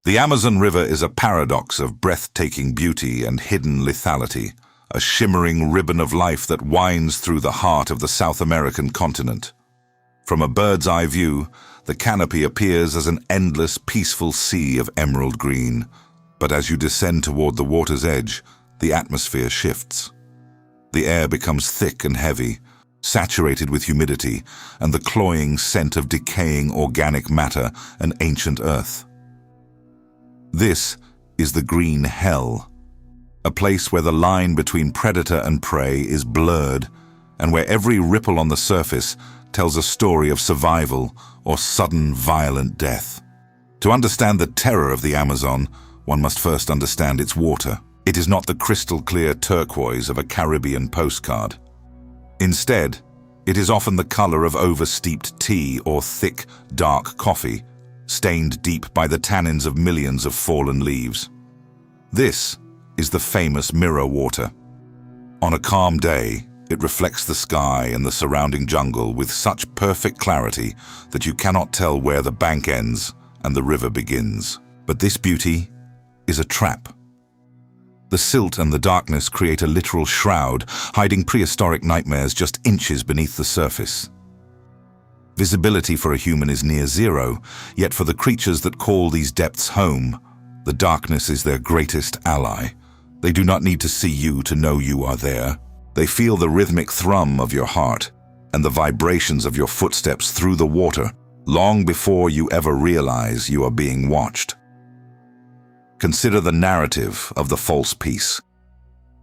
The Amazon River is a paradox of breathtaking beauty and hidden lethality, a shimmering ribbon of life that winds through the heart of the South American continent. From a bird's-eye view, the canopy appears as an endless, peaceful sea of emerald green. But as you descend toward the water's edge, the atmosphere shifts. The air becomes thick and heavy, saturated with humidity and the cloying scent of decaying organic matter and ancient earth. This is the green hell, a place where the line between predator and prey is blurred and where every ripple on the surface tells a story of survival or sudden violent death. To understand the terror of the Amazon, one must first understand its water. It is not the crystal-clear turquoise of a Caribbean postcard. Instead, it is often the color of over-steeped tea or thick, dark coffee, stained deep by the tannins of millions of fallen leaves. This is the famous mirror water. On a calm day, it reflects the sky and the surrounding jungle with such perfect clarity that you cannot tell where the bank ends and the river begins. But this beauty is a trap. The silt and the darkness create a literal shroud, hiding prehistoric nightmares just inches beneath the surface. Visibility for a human is near zero, yet for the creatures that call these depths home, the darkness is their greatest ally. They do not need to see you to know you are there. They feel the rhythmic thrum of your heart and the vibrations of your footsteps through the water long before you ever realize you are being watched. Consider the narrative of the false peace.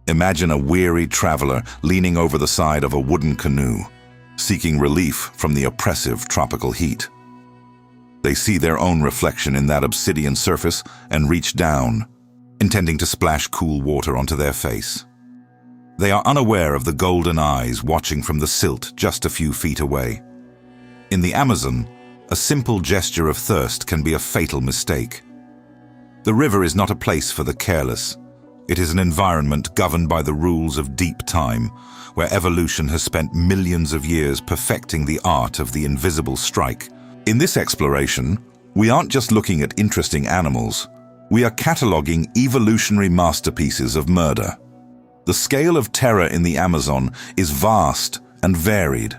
Imagine a weary traveler leaning over the side of a wooden canoe, seeking relief from the oppressive tropical heat. They see their own reflection in that obsidian surface and reach down, intending to splash cool water onto their face. They are unaware of the golden eyes watching from the silt just a few feet away. In the Amazon, a simple gesture of thirst can be a fatal mistake. The river is not a place for the careless. It is an environment governed by the rules of deep time, where evolution has spent millions of years perfecting the art of the invisible strike. In this exploration, we aren't just looking at interesting animals. We are cataloging evolutionary masterpieces of murder. The scale of terror in the Amazon is vast and varied.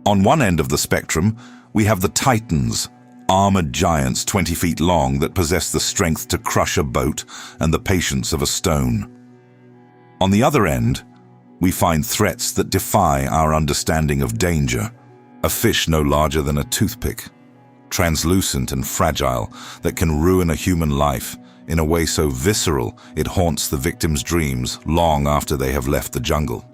On one end of the spectrum, we have the titans, armored giants 20 feet long that possess the strength to crush a boat and the patience of a stone. On the other end, we find threats that defy our understanding of danger. A fish no larger than a toothpick, translucent and fragile, that can ruin a human life in a way so visceral it haunts the victim's dreams long after they have left the jungle.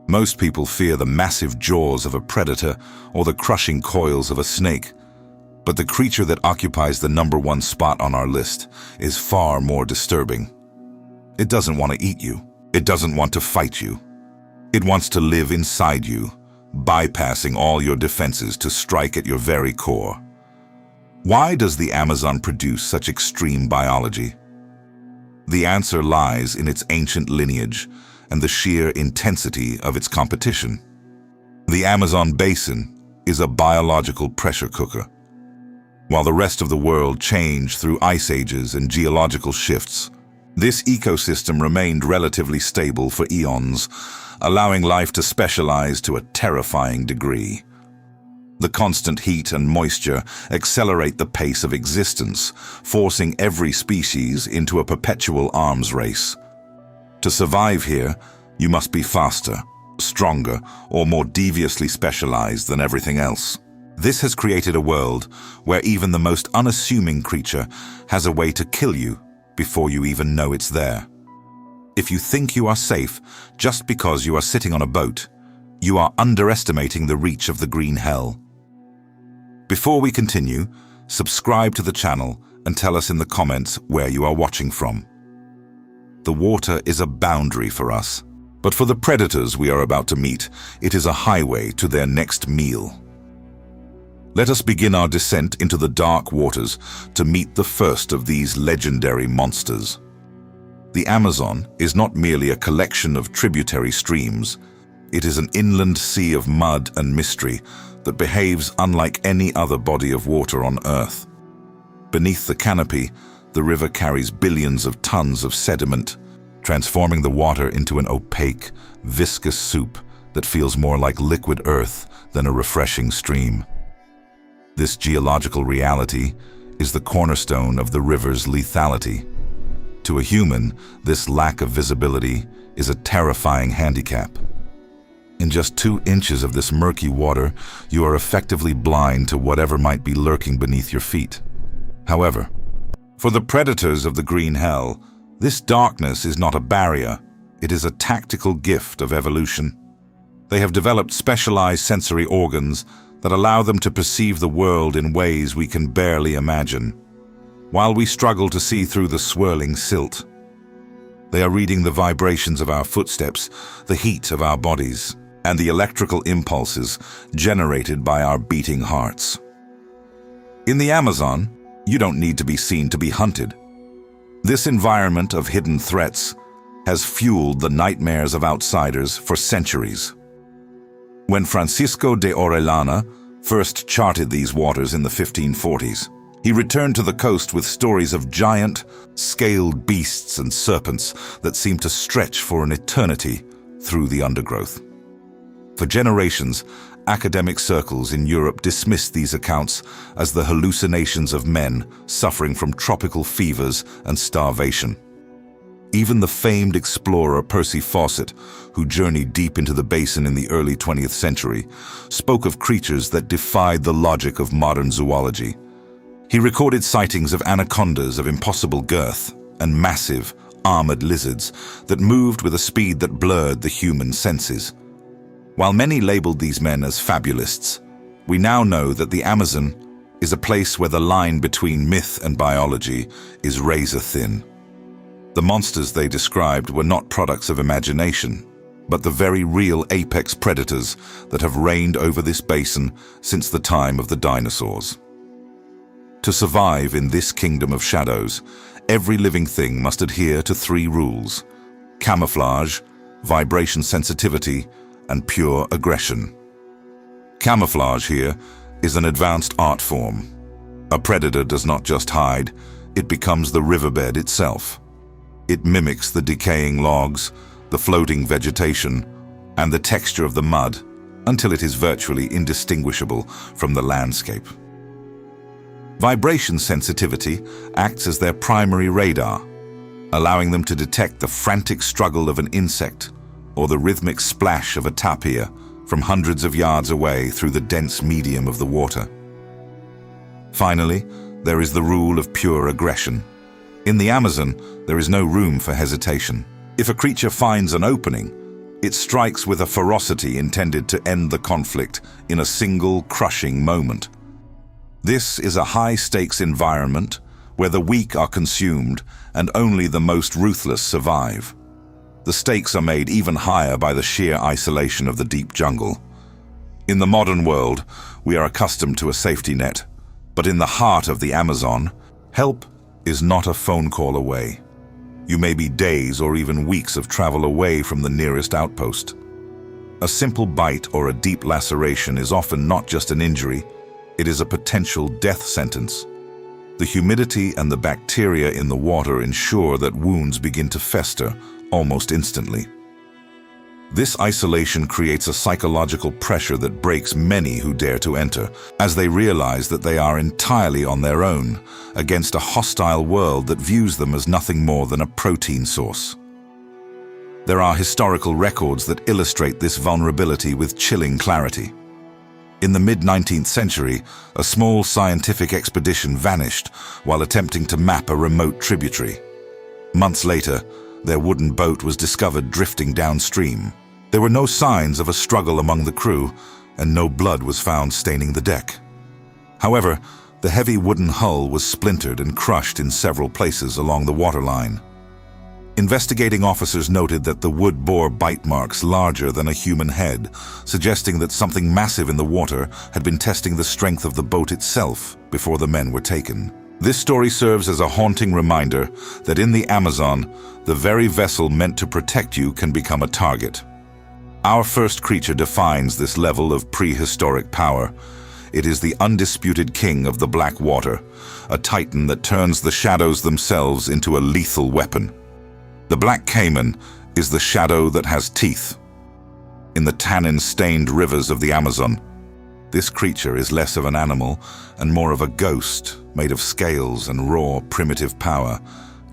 Most people fear the massive jaws of a predator or the crushing coils of a snake, but the creature that occupies the #1 spot on our list is far more disturbing. It doesn't want to eat you. It doesn't want to fight you. It wants to live inside you, bypassing all your defenses to strike at your very core. Why does the Amazon produce such extreme biology? The answer lies in its ancient lineage and the sheer intensity of its competition. The Amazon basin is a biological pressure cooker. While the rest of the world changed through ice ages and geological shifts, this ecosystem remained relatively stable for eons, allowing life to specialize to a terrifying degree. The constant heat and moisture accelerate the pace of existence, forcing every species into a perpetual arms race. To survive here, you must be faster, stronger, or more deviously specialized than everything else. This has created a world where even the most unassuming creature has a way to kill you before you even know it's there. If you think you are safe just because you are sitting on a boat, you are underestimating the reach of the green hell. Before we continue, subscribe to the channel and tell us in the comments where you are watching from. The water is a boundary for us, but for the predators we are about to meet, it is a highway to their next meal. Let us begin our descent into the dark waters to meet the first of these legendary monsters. The Amazon is not merely a collection of tributary streams. It is an inland sea of mud and mystery that behaves unlike any other body of water on Earth. Beneath the canopy, the river carries billions of tons of sediment, transforming the water into an opaque, viscous soup that feels more like liquid earth than a refreshing stream. This geological reality is the cornerstone of the river's lethality. To a human, this lack of visibility is a terrifying handicap. In just 2 inches of this murky water, you are effectively blind to whatever might be lurking beneath your feet. However, for the predators of the green hell, this darkness is not a barrier, it is a tactical gift of evolution. They have developed specialized sensory organs that allow them to perceive the world in ways we can barely imagine. While we struggle to see through the swirling silt, they are reading the vibrations of our footsteps, the heat of our bodies, and the electrical impulses generated by our beating hearts. In the Amazon, you don't need to be seen to be hunted. This environment of hidden threats has fueled the nightmares of outsiders for centuries. When Francisco de Orellana first charted these waters in the 1540s, he returned to the coast with stories of giant, scaled beasts and serpents that seemed to stretch for an eternity through the undergrowth. For generations, academic circles in Europe dismissed these accounts as the hallucinations of men suffering from tropical fevers and starvation. Even the famed explorer Percy Fawcett, who journeyed deep into the basin in the early 20th century, spoke of creatures that defied the logic of modern zoology. He recorded sightings of anacondas of impossible girth and massive, armored lizards that moved with a speed that blurred the human senses. While many labeled these men as fabulists, we now know that the Amazon is a place where the line between myth and biology is razor thin. The monsters they described were not products of imagination, but the very real apex predators that have reigned over this basin since the time of the dinosaurs. To survive in this kingdom of shadows, every living thing must adhere to 3 rules: camouflage, vibration sensitivity, and pure aggression. Camouflage here is an advanced art form. A predator does not just hide, it becomes the riverbed itself. It mimics the decaying logs, the floating vegetation, and the texture of the mud until it is virtually indistinguishable from the landscape. Vibration sensitivity acts as their primary radar, allowing them to detect the frantic struggle of an insect or the rhythmic splash of a tapir from hundreds of yards away through the dense medium of the water. Finally, there is the rule of pure aggression. In the Amazon, there is no room for hesitation. If a creature finds an opening, it strikes with a ferocity intended to end the conflict in a single crushing moment. This is a high-stakes environment where the weak are consumed and only the most ruthless survive. The stakes are made even higher by the sheer isolation of the deep jungle. In the modern world, we are accustomed to a safety net, but in the heart of the Amazon, help is not a phone call away. You may be days or even weeks of travel away from the nearest outpost. A simple bite or a deep laceration is often not just an injury, it is a potential death sentence. The humidity and the bacteria in the water ensure that wounds begin to fester almost instantly. This isolation creates a psychological pressure that breaks many who dare to enter, as they realize that they are entirely on their own against a hostile world that views them as nothing more than a protein source. There are historical records that illustrate this vulnerability with chilling clarity. In the mid-19th century, a small scientific expedition vanished while attempting to map a remote tributary. Months later, their wooden boat was discovered drifting downstream. There were no signs of a struggle among the crew, and no blood was found staining the deck. However, the heavy wooden hull was splintered and crushed in several places along the waterline. Investigating officers noted that the wood bore bite marks larger than a human head, suggesting that something massive in the water had been testing the strength of the boat itself before the men were taken. This story serves as a haunting reminder that in the Amazon, the very vessel meant to protect you can become a target. Our first creature defines this level of prehistoric power. It is the undisputed king of the black water, a titan that turns the shadows themselves into a lethal weapon. The black caiman is the shadow that has teeth. In the tannin-stained rivers of the Amazon, this creature is less of an animal and more of a ghost made of scales and raw, primitive power,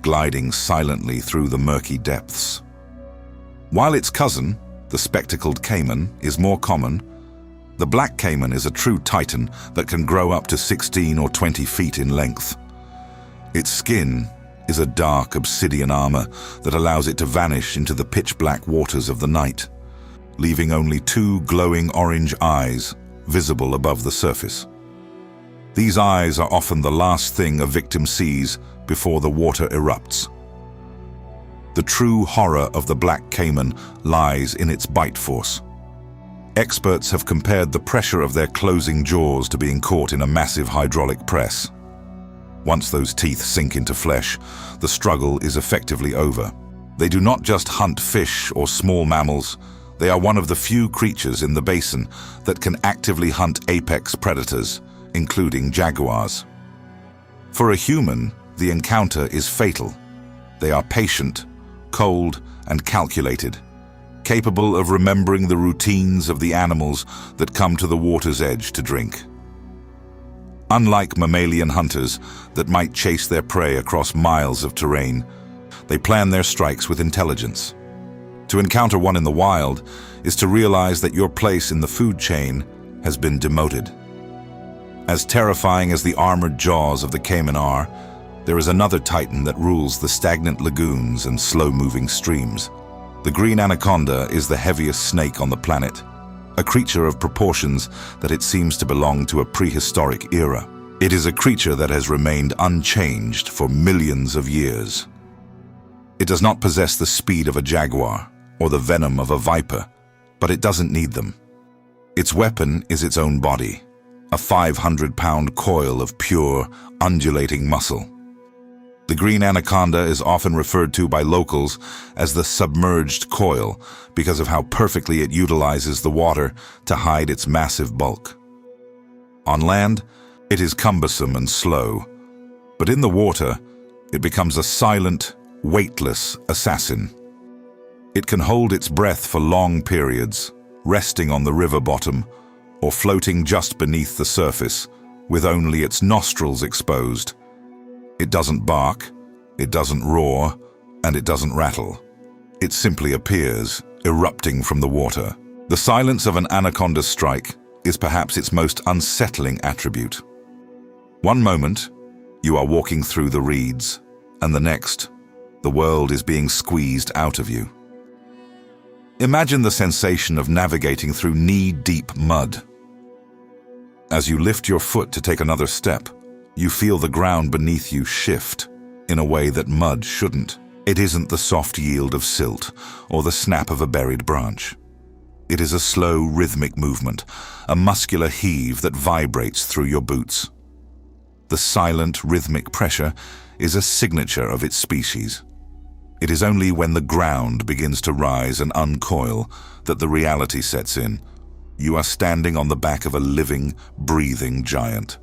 gliding silently through the murky depths. While its cousin, the spectacled caiman, is more common, the black caiman is a true titan that can grow up to 16 or 20 feet in length. Its skin is a dark obsidian armor that allows it to vanish into the pitch-black waters of the night, leaving only two glowing orange eyes visible above the surface. These eyes are often the last thing a victim sees before the water erupts. The true horror of the black caiman lies in its bite force. Experts have compared the pressure of their closing jaws to being caught in a massive hydraulic press. Once those teeth sink into flesh, the struggle is effectively over. They do not just hunt fish or small mammals, they are one of the few creatures in the basin that can actively hunt apex predators, including jaguars. For a human, the encounter is fatal. They are patient, cold, and calculated, capable of remembering the routines of the animals that come to the water's edge to drink. Unlike mammalian hunters that might chase their prey across miles of terrain, they plan their strikes with intelligence. To encounter one in the wild is to realize that your place in the food chain has been demoted. As terrifying as the armored jaws of the caiman are, there is another titan that rules the stagnant lagoons and slow-moving streams. The green anaconda is the heaviest snake on the planet, a creature of proportions that it seems to belong to a prehistoric era. It is a creature that has remained unchanged for millions of years. It does not possess the speed of a jaguar or the venom of a viper, but it doesn't need them. Its weapon is its own body, a 500-pound coil of pure, undulating muscle. The green anaconda is often referred to by locals as the submerged coil because of how perfectly it utilizes the water to hide its massive bulk. On land, it is cumbersome and slow, but in the water, it becomes a silent, weightless assassin. It can hold its breath for long periods, resting on the river bottom or floating just beneath the surface with only its nostrils exposed. It doesn't bark, it doesn't roar, and it doesn't rattle. It simply appears, erupting from the water. The silence of an anaconda's strike is perhaps its most unsettling attribute. One moment, you are walking through the reeds, and the next, the world is being squeezed out of you. Imagine the sensation of navigating through knee-deep mud. As you lift your foot to take another step, you feel the ground beneath you shift in a way that mud shouldn't. It isn't the soft yield of silt or the snap of a buried branch. It is a slow, rhythmic movement, a muscular heave that vibrates through your boots. The silent, rhythmic pressure is a signature of its species. It is only when the ground begins to rise and uncoil that the reality sets in. You are standing on the back of a living, breathing giant.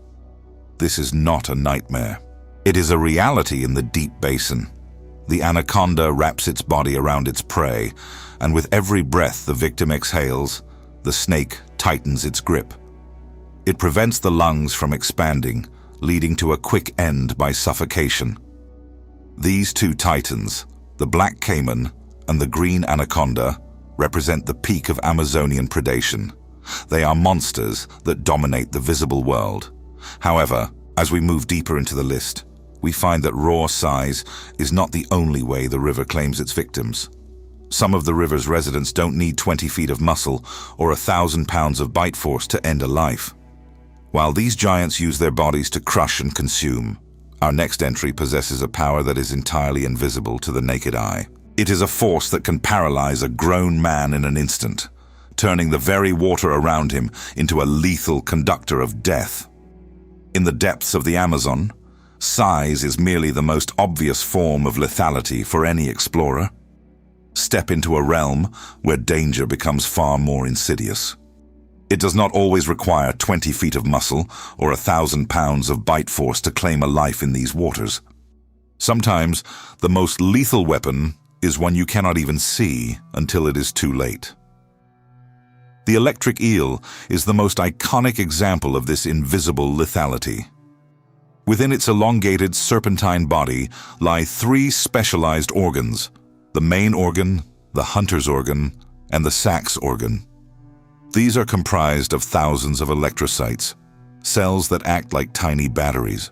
This is not a nightmare. It is a reality in the deep basin. The anaconda wraps its body around its prey, and with every breath the victim exhales, the snake tightens its grip. It prevents the lungs from expanding, leading to a quick end by suffocation. These two titans, the black caiman and the green anaconda, represent the peak of Amazonian predation. They are monsters that dominate the visible world. However, as we move deeper into the list, we find that raw size is not the only way the river claims its victims. Some of the river's residents don't need 20 feet of muscle or 1,000 pounds of bite force to end a life. While these giants use their bodies to crush and consume, our next entry possesses a power that is entirely invisible to the naked eye. It is a force that can paralyze a grown man in an instant, turning the very water around him into a lethal conductor of death. In the depths of the Amazon, size is merely the most obvious form of lethality for any explorer. Step into a realm where danger becomes far more insidious. It does not always require 20 feet of muscle or 1,000 pounds of bite force to claim a life in these waters. Sometimes, the most lethal weapon is one you cannot even see until it is too late. The electric eel is the most iconic example of this invisible lethality. Within its elongated serpentine body lie three specialized organs: the main organ, the hunter's organ, and the sacs organ. These are comprised of thousands of electrocytes, cells that act like tiny batteries.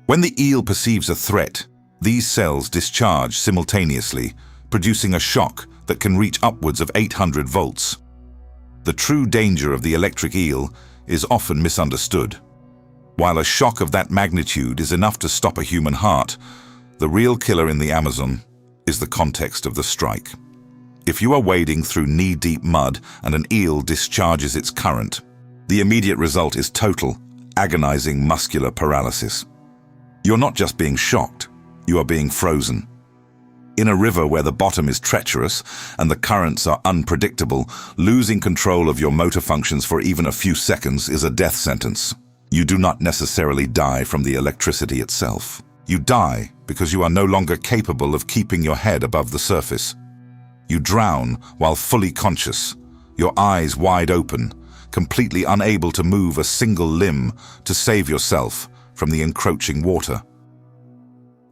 When the eel perceives a threat, these cells discharge simultaneously, producing a shock that can reach upwards of 800 volts. The true danger of the electric eel is often misunderstood. While a shock of that magnitude is enough to stop a human heart, the real killer in the Amazon is the context of the strike. If you are wading through knee-deep mud and an eel discharges its current, the immediate result is total, agonizing muscular paralysis. You're not just being shocked, you are being frozen. In a river where the bottom is treacherous and the currents are unpredictable, losing control of your motor functions for even a few seconds is a death sentence. You do not necessarily die from the electricity itself. You die because you are no longer capable of keeping your head above the surface. You drown while fully conscious, your eyes wide open, completely unable to move a single limb to save yourself from the encroaching water.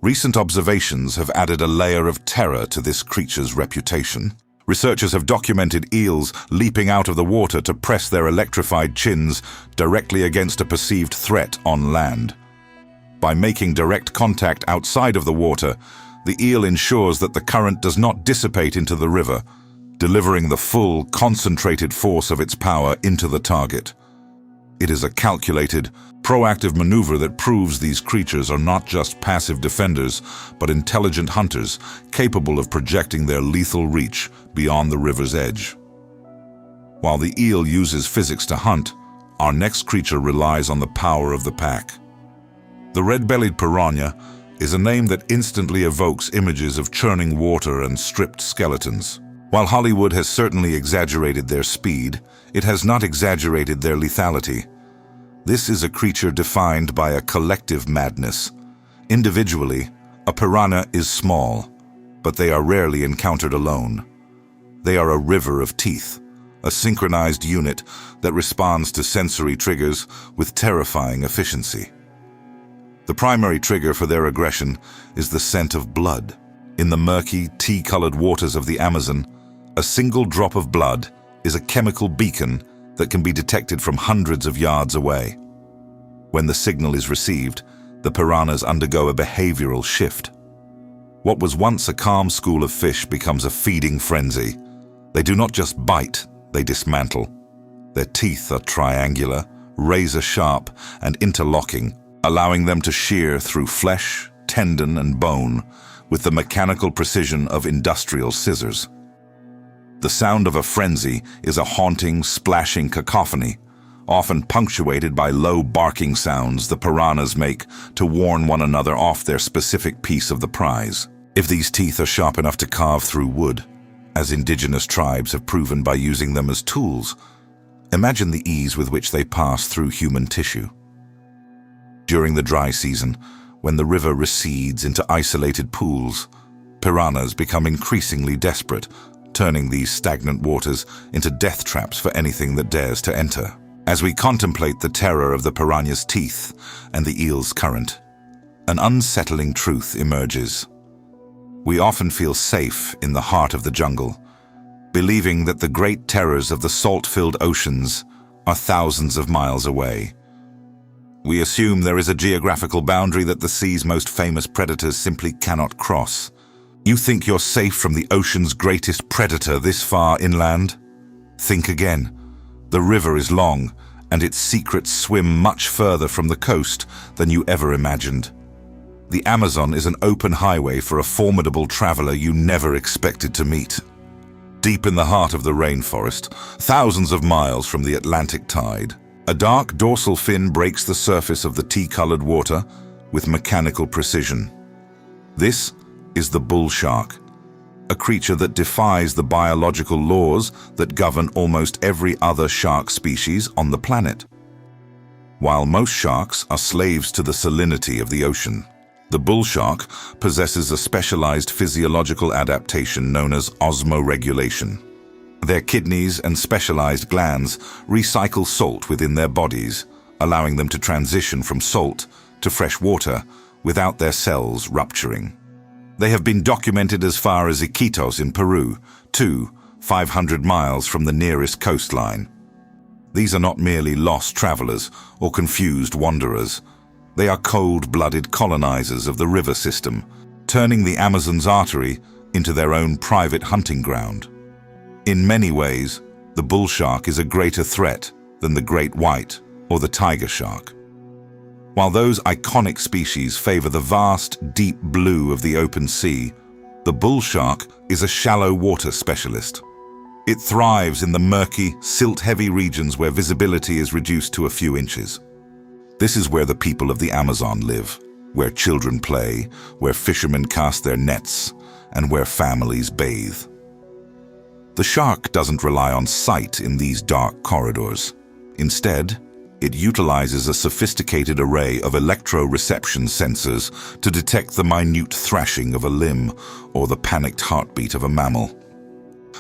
Recent observations have added a layer of terror to this creature's reputation. Researchers have documented eels leaping out of the water to press their electrified chins directly against a perceived threat on land. By making direct contact outside of the water, the eel ensures that the current does not dissipate into the river, delivering the full, concentrated force of its power into the target. It is a calculated, proactive maneuver that proves these creatures are not just passive defenders, but intelligent hunters capable of projecting their lethal reach beyond the river's edge. While the eel uses physics to hunt, our next creature relies on the power of the pack. The red-bellied piranha is a name that instantly evokes images of churning water and stripped skeletons. While Hollywood has certainly exaggerated their speed, it has not exaggerated their lethality. This is a creature defined by a collective madness. Individually, a piranha is small, but they are rarely encountered alone. They are a river of teeth, a synchronized unit that responds to sensory triggers with terrifying efficiency. The primary trigger for their aggression is the scent of blood. In the murky, tea-colored waters of the Amazon, a single drop of blood is a chemical beacon that can be detected from hundreds of yards away. When the signal is received, the piranhas undergo a behavioral shift. What was once a calm school of fish becomes a feeding frenzy. They do not just bite, they dismantle. Their teeth are triangular, razor-sharp, and interlocking, allowing them to shear through flesh, tendon, and bone with the mechanical precision of industrial scissors. The sound of a frenzy is a haunting, splashing cacophony, often punctuated by low barking sounds the piranhas make to warn one another off their specific piece of the prize. If these teeth are sharp enough to carve through wood, as indigenous tribes have proven by using them as tools, imagine the ease with which they pass through human tissue. During the dry season, when the river recedes into isolated pools, piranhas become increasingly desperate, turning these stagnant waters into death traps for anything that dares to enter. As we contemplate the terror of the piranha's teeth and the eel's current, an unsettling truth emerges. We often feel safe in the heart of the jungle, believing that the great terrors of the salt-filled oceans are thousands of miles away. We assume there is a geographical boundary that the sea's most famous predators simply cannot cross. You think you're safe from the ocean's greatest predator this far inland? Think again. The river is long, and its secrets swim much further from the coast than you ever imagined. The Amazon is an open highway for a formidable traveler you never expected to meet. Deep in the heart of the rainforest, thousands of miles from the Atlantic tide, a dark dorsal fin breaks the surface of the tea-colored water with mechanical precision. This is the bull shark, a creature that defies the biological laws that govern almost every other shark species on the planet. While most sharks are slaves to the salinity of the ocean, the bull shark possesses a specialized physiological adaptation known as osmoregulation. Their kidneys and specialized glands recycle salt within their bodies, allowing them to transition from salt to fresh water without their cells rupturing. They have been documented as far as Iquitos in Peru, 500 miles from the nearest coastline. These are not merely lost travelers or confused wanderers. They are cold-blooded colonizers of the river system, turning the Amazon's artery into their own private hunting ground. In many ways, the bull shark is a greater threat than the great white or the tiger shark. While those iconic species favor the vast, deep blue of the open sea, the bull shark is a shallow water specialist. It thrives in the murky, silt-heavy regions where visibility is reduced to a few inches. This is where the people of the Amazon live, where children play, where fishermen cast their nets, and where families bathe. The shark doesn't rely on sight in these dark corridors. Instead, it utilizes a sophisticated array of electroreception sensors to detect the minute thrashing of a limb or the panicked heartbeat of a mammal.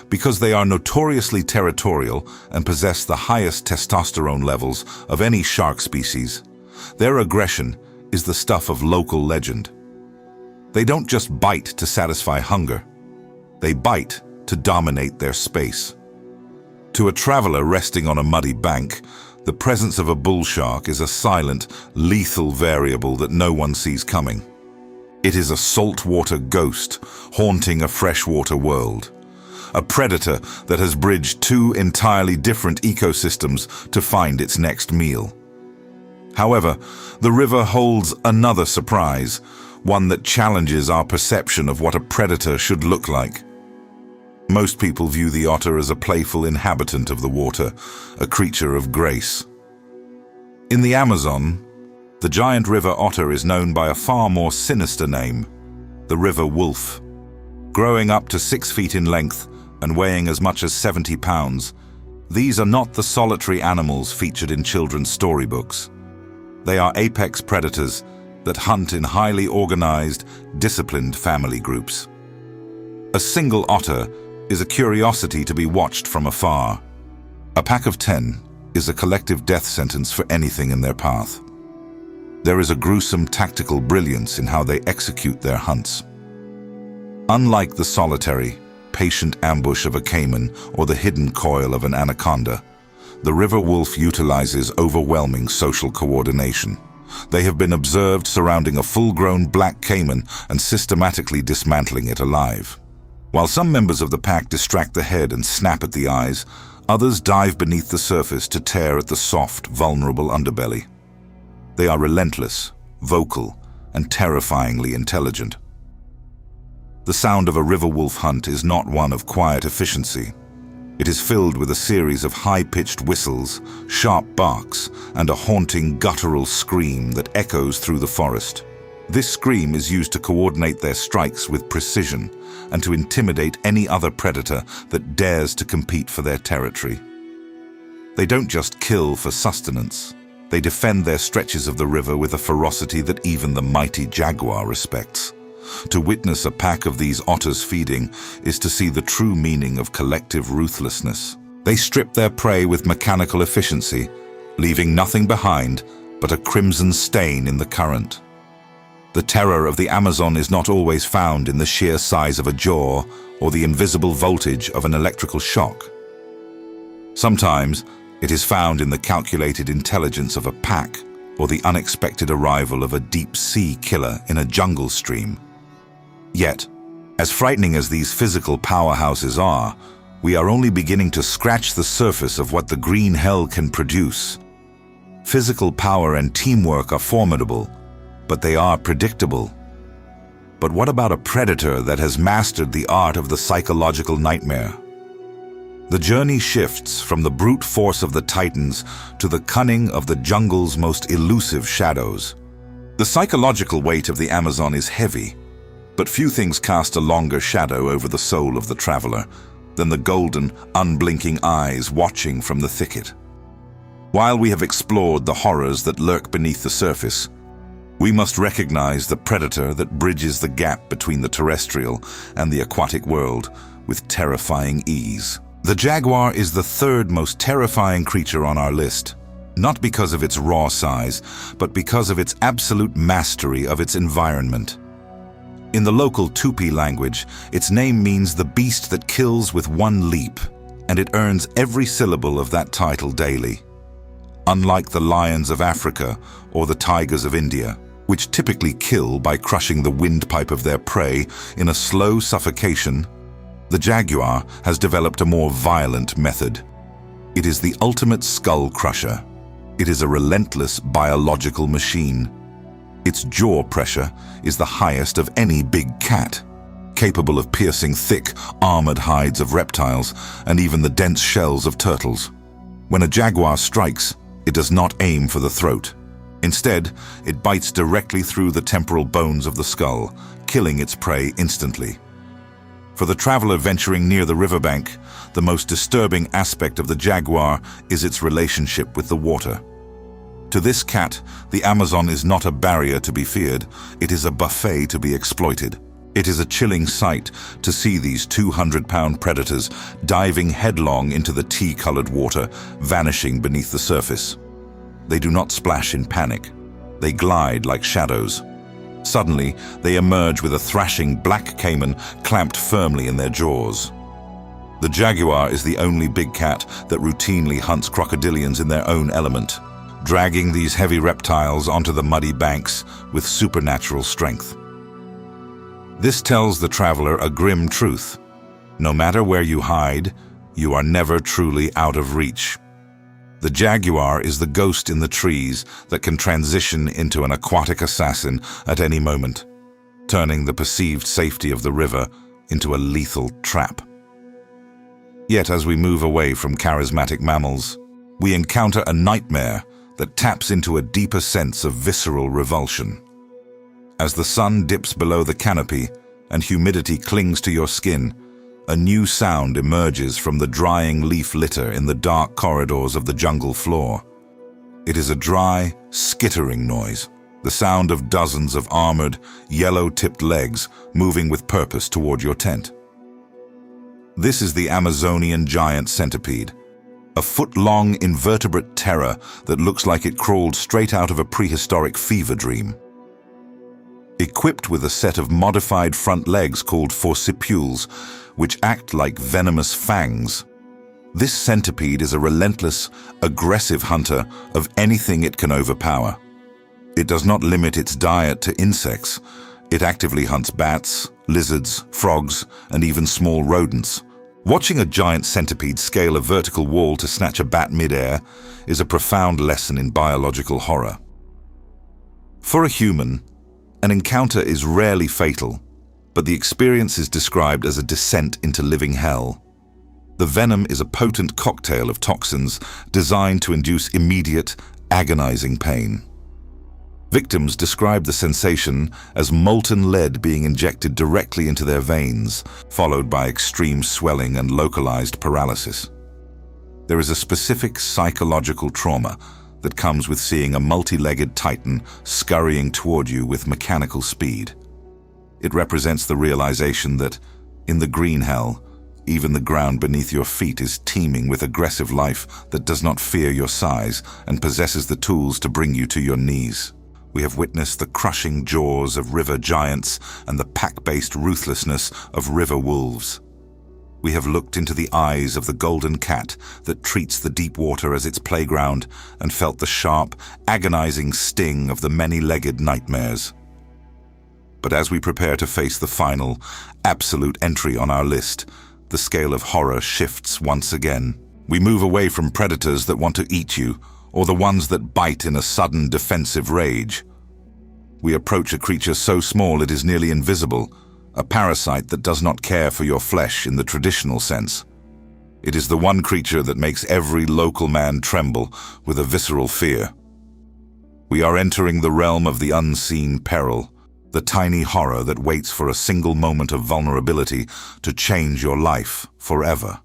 Because they are notoriously territorial and possess the highest testosterone levels of any shark species, their aggression is the stuff of local legend. They don't just bite to satisfy hunger. They bite to dominate their space. To a traveler resting on a muddy bank, the presence of a bull shark is a silent, lethal variable that no one sees coming. It is a saltwater ghost haunting a freshwater world. A predator that has bridged two entirely different ecosystems to find its next meal. However, the river holds another surprise, one that challenges our perception of what a predator should look like. Most people view the otter as a playful inhabitant of the water, a creature of grace. In the Amazon, the giant river otter is known by a far more sinister name, the river wolf. Growing up to 6 feet in length and weighing as much as 70 pounds, these are not the solitary animals featured in children's storybooks. They are apex predators that hunt in highly organized, disciplined family groups. A single otter is a curiosity to be watched from afar. A pack of 10 is a collective death sentence for anything in their path. There is a gruesome tactical brilliance in how they execute their hunts. Unlike the solitary, patient ambush of a caiman or the hidden coil of an anaconda, the river wolf utilizes overwhelming social coordination. They have been observed surrounding a full-grown black caiman and systematically dismantling it alive. While some members of the pack distract the head and snap at the eyes, others dive beneath the surface to tear at the soft, vulnerable underbelly. They are relentless, vocal, and terrifyingly intelligent. The sound of a river wolf hunt is not one of quiet efficiency. It is filled with a series of high-pitched whistles, sharp barks, and a haunting guttural scream that echoes through the forest. This scream is used to coordinate their strikes with precision and to intimidate any other predator that dares to compete for their territory. They don't just kill for sustenance. They defend their stretches of the river with a ferocity that even the mighty jaguar respects. To witness a pack of these otters feeding is to see the true meaning of collective ruthlessness. They strip their prey with mechanical efficiency, leaving nothing behind but a crimson stain in the current. The terror of the Amazon is not always found in the sheer size of a jaw or the invisible voltage of an electrical shock. Sometimes it is found in the calculated intelligence of a pack or the unexpected arrival of a deep-sea killer in a jungle stream. Yet, as frightening as these physical powerhouses are, we are only beginning to scratch the surface of what the green hell can produce. Physical power and teamwork are formidable, but they are predictable. But what about a predator that has mastered the art of the psychological nightmare? The journey shifts from the brute force of the titans to the cunning of the jungle's most elusive shadows. The psychological weight of the Amazon is heavy, But few things cast a longer shadow over the soul of the traveler than the golden, unblinking eyes watching from the thicket. While we have explored the horrors that lurk beneath the surface, we must recognize the predator that bridges the gap between the terrestrial and the aquatic world with terrifying ease. The jaguar is the third most terrifying creature on our list, not because of its raw size, but because of its absolute mastery of its environment. In the local Tupi language, its name means the beast that kills with one leap, and it earns every syllable of that title daily. Unlike the lions of Africa or the tigers of India, which typically kill by crushing the windpipe of their prey in a slow suffocation, the jaguar has developed a more violent method. It is the ultimate skull crusher. It is a relentless biological machine. Its jaw pressure is the highest of any big cat, capable of piercing thick, armored hides of reptiles and even the dense shells of turtles. When a jaguar strikes, it does not aim for the throat. Instead, it bites directly through the temporal bones of the skull, killing its prey instantly. For the traveler venturing near the riverbank, the most disturbing aspect of the jaguar is its relationship with the water. To this cat, the Amazon is not a barrier to be feared, it is a buffet to be exploited. It is a chilling sight to see these 200-pound predators diving headlong into the tea-colored water, vanishing beneath the surface. They do not splash in panic. They glide like shadows. Suddenly, they emerge with a thrashing black caiman clamped firmly in their jaws. The jaguar is the only big cat that routinely hunts crocodilians in their own element, dragging these heavy reptiles onto the muddy banks with supernatural strength. This tells the traveler a grim truth. No matter where you hide, you are never truly out of reach. The jaguar is the ghost in the trees that can transition into an aquatic assassin at any moment, turning the perceived safety of the river into a lethal trap. Yet as we move away from charismatic mammals, we encounter a nightmare that taps into a deeper sense of visceral revulsion. As the sun dips below the canopy and humidity clings to your skin, a new sound emerges from the drying leaf litter in the dark corridors of the jungle floor. It is a dry, skittering noise, the sound of dozens of armored, yellow-tipped legs moving with purpose toward your tent. This is the Amazonian giant centipede, a foot-long invertebrate terror that looks like it crawled straight out of a prehistoric fever dream. Equipped with a set of modified front legs called forcipules, which act like venomous fangs, this centipede is a relentless, aggressive hunter of anything it can overpower. It does not limit its diet to insects. It actively hunts bats, lizards, frogs, and even small rodents. Watching a giant centipede scale a vertical wall to snatch a bat mid-air is a profound lesson in biological horror. For a human, an encounter is rarely fatal, but the experience is described as a descent into living hell. The venom is a potent cocktail of toxins designed to induce immediate, agonizing pain. Victims describe the sensation as molten lead being injected directly into their veins, followed by extreme swelling and localized paralysis. There is a specific psychological trauma that comes with seeing a multi-legged titan scurrying toward you with mechanical speed. It represents the realization that, in the green hell, even the ground beneath your feet is teeming with aggressive life that does not fear your size and possesses the tools to bring you to your knees. We have witnessed the crushing jaws of river giants and the pack-based ruthlessness of river wolves. We have looked into the eyes of the golden cat that treats the deep water as its playground and felt the sharp, agonizing sting of the many-legged nightmares. But as we prepare to face the final, absolute entry on our list, the scale of horror shifts once again. We move away from predators that want to eat you, or the ones that bite in a sudden defensive rage. We approach a creature so small it is nearly invisible, a parasite that does not care for your flesh in the traditional sense. It is the one creature that makes every local man tremble with a visceral fear. We are entering the realm of the unseen peril, the tiny horror that waits for a single moment of vulnerability to change your life forever.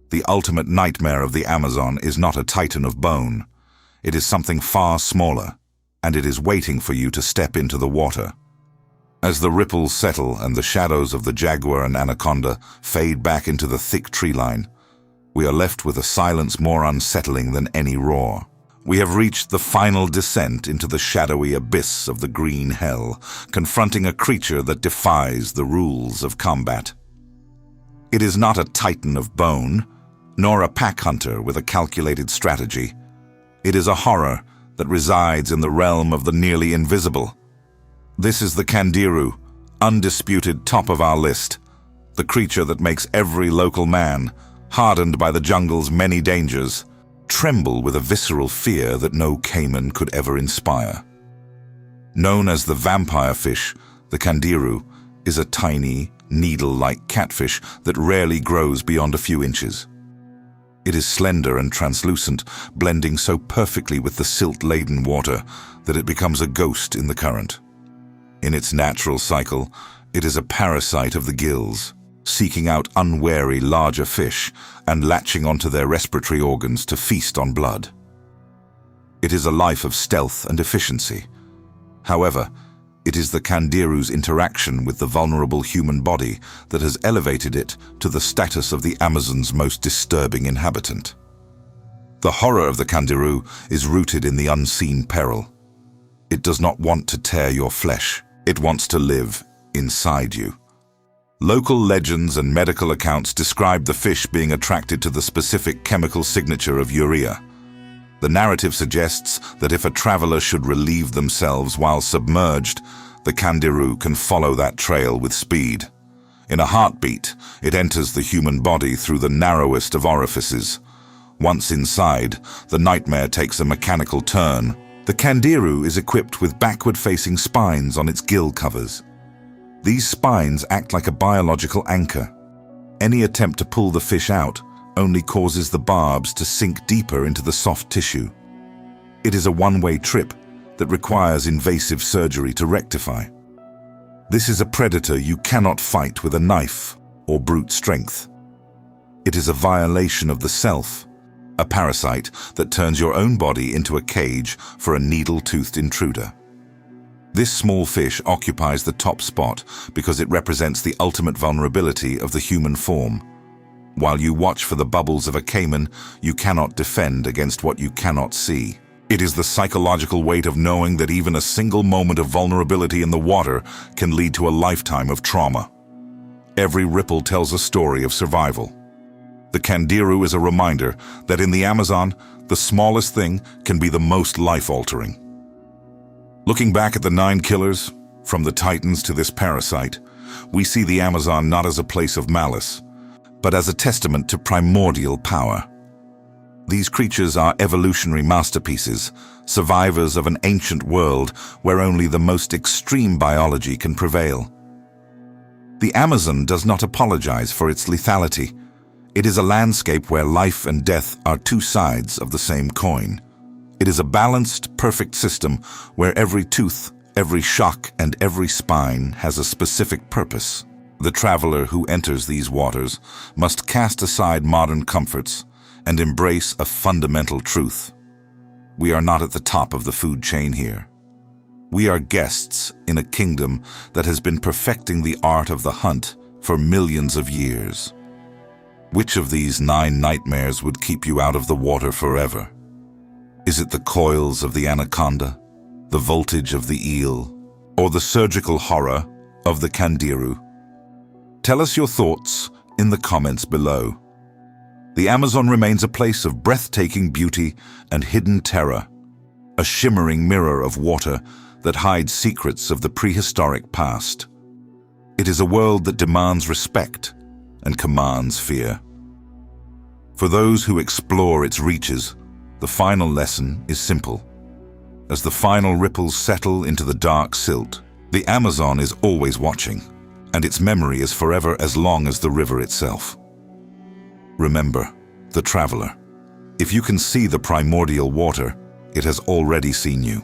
The ultimate nightmare of the Amazon is not a titan of bone. It is something far smaller, and it is waiting for you to step into the water. As the ripples settle and the shadows of the jaguar and anaconda fade back into the thick tree line, we are left with a silence more unsettling than any roar. We have reached the final descent into the shadowy abyss of the green hell, confronting a creature that defies the rules of combat. It is not a titan of bone, nor a pack hunter with a calculated strategy. It is a horror that resides in the realm of the nearly invisible. This is the Candiru, undisputed top of our list, the creature that makes every local man, hardened by the jungle's many dangers, tremble with a visceral fear that no caiman could ever inspire. Known as the vampire fish, the Candiru is a tiny, needle-like catfish that rarely grows beyond a few inches. It is slender and translucent, blending so perfectly with the silt-laden water that it becomes a ghost in the current. In its natural cycle, it is a parasite of the gills, seeking out unwary larger fish and latching onto their respiratory organs to feast on blood. It is a life of stealth and efficiency. However, it is the Candiru's interaction with the vulnerable human body that has elevated it to the status of the Amazon's most disturbing inhabitant. The horror of the Candiru is rooted in the unseen peril. It does not want to tear your flesh. It wants to live inside you. Local legends and medical accounts describe the fish being attracted to the specific chemical signature of urea. The narrative suggests that if a traveler should relieve themselves while submerged, the Candiru can follow that trail with speed. In a heartbeat, it enters the human body through the narrowest of orifices. Once inside, the nightmare takes a mechanical turn. The Candiru is equipped with backward-facing spines on its gill covers. These spines act like a biological anchor. Any attempt to pull the fish out only causes the barbs to sink deeper into the soft tissue. It is a one-way trip that requires invasive surgery to rectify. This is a predator you cannot fight with a knife or brute strength. It is a violation of the self, a parasite that turns your own body into a cage for a needle-toothed intruder. This small fish occupies the top spot because it represents the ultimate vulnerability of the human form. While you watch for the bubbles of a caiman, you cannot defend against what you cannot see. It is the psychological weight of knowing that even a single moment of vulnerability in the water can lead to a lifetime of trauma. Every ripple tells a story of survival. The Candiru is a reminder that in the Amazon, the smallest thing can be the most life-altering. Looking back at the 9 killers, from the titans to this parasite, we see the Amazon not as a place of malice, but as a testament to primordial power. These creatures are evolutionary masterpieces, survivors of an ancient world where only the most extreme biology can prevail. The Amazon does not apologize for its lethality. It is a landscape where life and death are two sides of the same coin. It is a balanced, perfect system where every tooth, every shock, and every spine has a specific purpose. The traveler who enters these waters must cast aside modern comforts and embrace a fundamental truth. We are not at the top of the food chain here. We are guests in a kingdom that has been perfecting the art of the hunt for millions of years. Which of these 9 nightmares would keep you out of the water forever? Is it the coils of the anaconda, the voltage of the eel, or the surgical horror of the Candiru? Tell us your thoughts in the comments below. The Amazon remains a place of breathtaking beauty and hidden terror, a shimmering mirror of water that hides secrets of the prehistoric past. It is a world that demands respect and commands fear. For those who explore its reaches, the final lesson is simple. As the final ripples settle into the dark silt, the Amazon is always watching, and its memory is forever as long as the river itself. Remember, the traveler. If you can see the primordial water, it has already seen you.